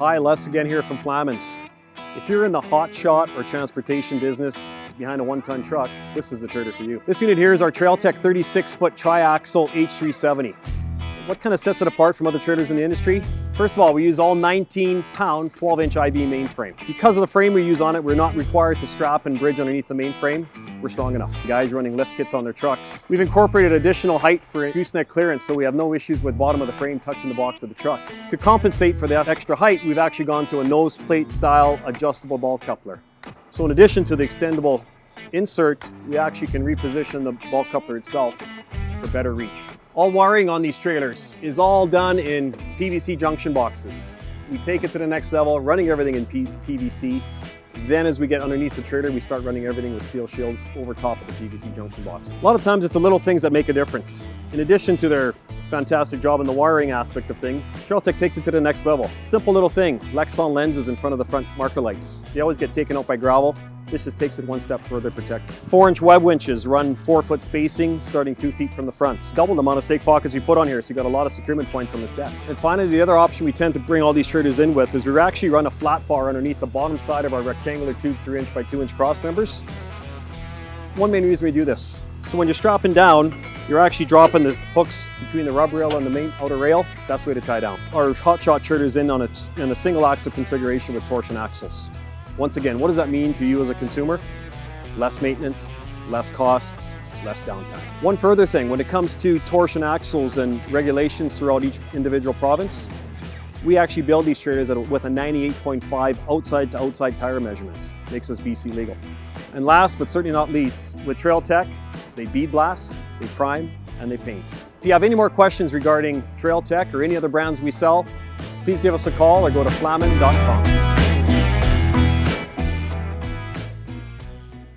Hi, Les again here from Flaman's. If you're in the hot shot or transportation business behind a one-ton truck, this is the trailer for you. This unit here is our Trailtech 36-foot triaxle H370. What kind of sets it apart from other trailers in the industry? First of all, we use all 19-pound, 12-inch IB mainframe. Because of the frame we use on it, we're not required to strap and bridge underneath the mainframe. We're strong enough. Guys running lift kits on their trucks. We've incorporated additional height for gooseneck clearance, so we have no issues with bottom of the frame touching the box of the truck. To compensate for that extra height, we've actually gone to a nose plate style adjustable ball coupler. So in addition to the extendable insert, we actually can reposition the ball coupler itself for better reach. All wiring on these trailers is all done in PVC junction boxes. We take it to the next level, running everything in PVC. Then as we get underneath the trailer, we start running everything with steel shields over top of the PVC junction boxes. A lot of times it's the little things that make a difference. In addition to their fantastic job in the wiring aspect of things, Trailtech takes it to the next level. Simple little thing, Lexan lenses in front of the front marker lights. They always get taken out by gravel. This just takes it one step further protected. 4-inch web winches run 4-foot spacing, starting 2 feet from the front. Double the amount of stake pockets you put on here, so you got a lot of securement points on this deck. And finally, the other option we tend to bring all these trailers in with is we actually run a flat bar underneath the bottom side of our rectangular tube 3-inch by 2-inch cross members. One main reason we do this. So when you're strapping down, you're actually dropping the hooks between the rub rail and the main outer rail. That's the way to tie down. Our hotshot trailer's in a single axle configuration with torsion axles. Once again, what does that mean to you as a consumer? Less maintenance, less cost, less downtime. One further thing, when it comes to torsion axles and regulations throughout each individual province, we actually build these trailers with a 98.5 outside to outside tire measurement. Makes us BC legal. And last but certainly not least, with Trailtech, they bead blast, they prime, and they paint. If you have any more questions regarding Trailtech or any other brands we sell, please give us a call or go to flaman.com.